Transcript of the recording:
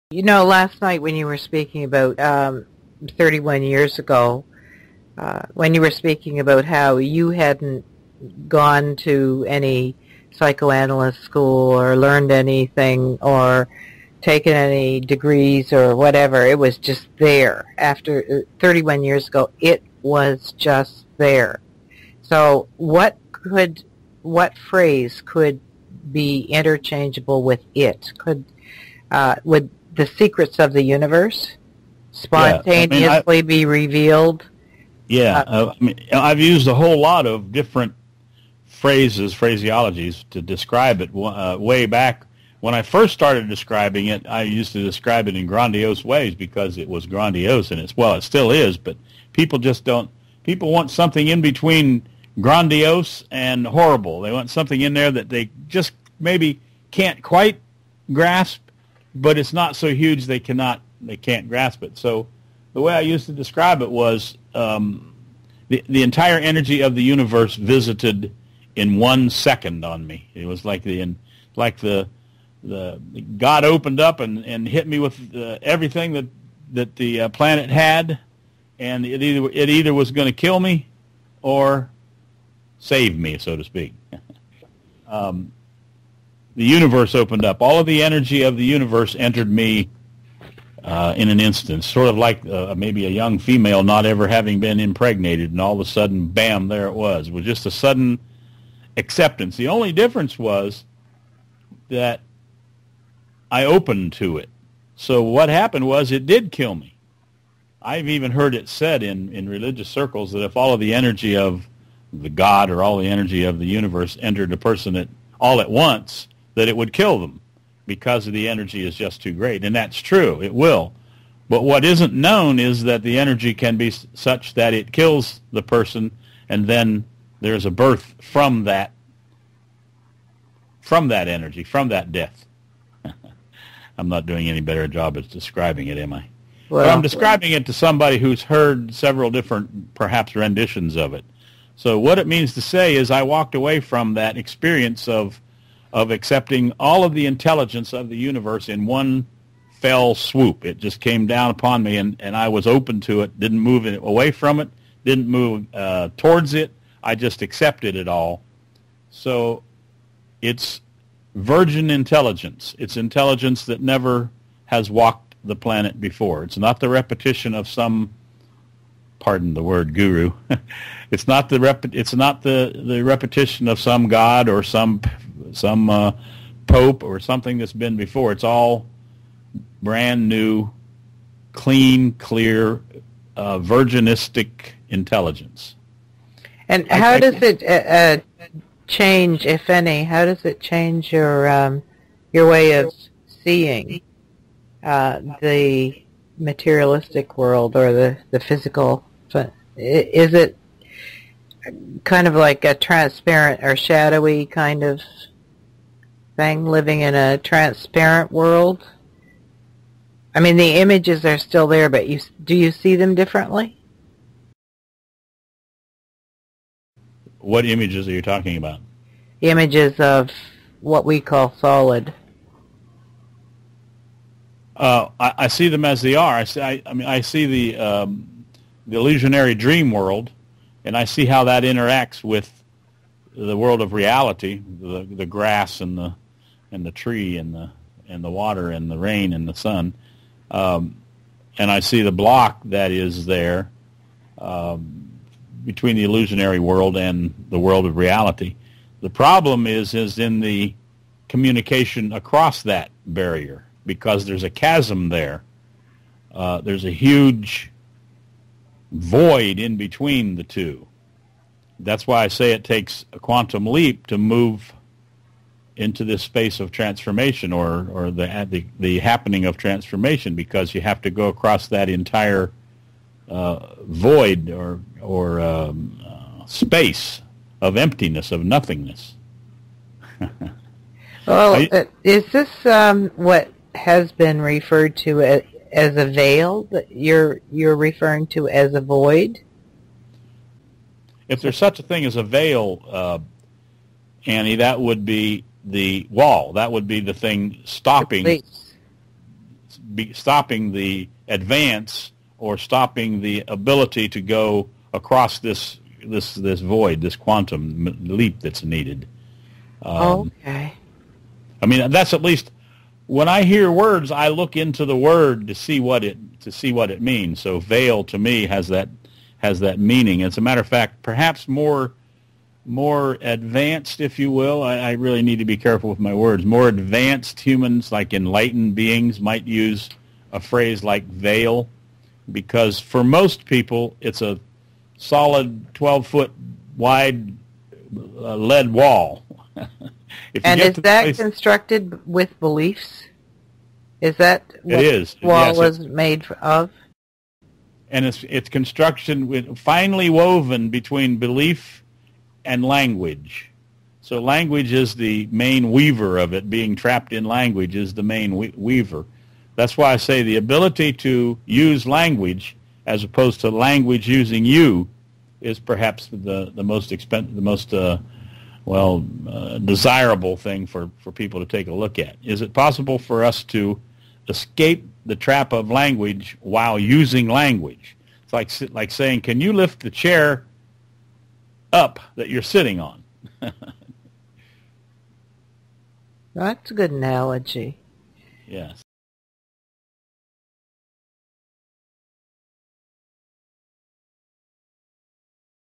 You know, last night when you were speaking about 31 years ago, when you were speaking about how you hadn't gone to any psychoanalyst school or learned anything or taken any degrees or whatever, it was just there. After 31 years ago, it was just there. So what phrase could be interchangeable with it? Would the secrets of the universe spontaneously be revealed? Yeah, I've used a whole lot of different phraseologies to describe it. Way back when I first started describing it, I used to describe it in grandiose ways because it was grandiose, and it still is, but people want something in between grandiose and horrible. They want something in there that they just maybe can't quite grasp, but it's not so huge they can't grasp it. So the way I used to describe it was the entire energy of the universe visited in 1 second on me. It was like the God opened up and hit me with everything that the planet had, and it either was going to kill me or save me, so to speak. The universe opened up. All of the energy of the universe entered me in an instant, sort of like maybe a young female not ever having been impregnated, and all of a sudden, bam, there it was. It was just a sudden acceptance. The only difference was that I opened to it. So what happened was it did kill me. I've even heard it said in religious circles that if all of the energy of the God or all the energy of the universe entered a person all at once, that it would kill them because the energy is just too great. And that's true. It will. But what isn't known is that the energy can be such that it kills the person, and then there's a birth from that energy, from that death. I'm not doing any better job at describing it, am I? Well, but I'm describing it to somebody who's heard several different, perhaps, renditions of it. So what it means to say is I walked away from that experience of accepting all of the intelligence of the universe in one fell swoop. It just came down upon me, and I was open to it, didn't move away from it, didn't move towards it. I just accepted it all. So it's virgin intelligence. It's intelligence that never has walked the planet before. It's not the repetition of some, pardon the word, guru. It's not the repetition of some god or some pope or something that's been before. It's all brand new, clean, clear, virginistic intelligence. And how does it change, if any? How does it change your way of seeing the materialistic world or the physical? Is it kind of like a transparent or shadowy kind of thing, living in a transparent world? I mean, the images are still there, but do you see them differently? What images are you talking about? Images of what we call solid. I see them as they are. I see the illusionary dream world, and I see how that interacts with the world of reality, the grass and the tree and the water and the rain and the sun, and I see the block that is there between the illusionary world and the world of reality. The problem is in the communication across that barrier, because there's a chasm there. There's a huge void in between the two. That's why I say it takes a quantum leap to move into this space of transformation or the happening of transformation, because you have to go across that entire void or space of emptiness, of nothingness. Well, is this what has been referred to as a veil that you're referring to as a void? If there's such a thing as a veil, Annie, that would be the wall. That would be the thing stopping stopping the advance or stopping the ability to go across this void, this quantum leap that's needed. Okay. I mean, that's at least when I hear words, I look into the word to see what it means. So veil to me has that meaning. As a matter of fact, perhaps more advanced, if you will. I really need to be careful with my words. More advanced humans, like enlightened beings, might use a phrase like veil, because for most people, it's a solid 12-foot wide lead wall. And is that constructed with beliefs? Is that what the wall was made of? And it's construction finely woven between belief and language. So language is the main weaver of it. Being trapped in language is the main weaver. That's why I say the ability to use language as opposed to language using you is perhaps the most desirable thing for people to take a look at. Is it possible for us to escape the trap of language while using language? It's like saying, can you lift the chair up that you're sitting on? That's a good analogy. Yes.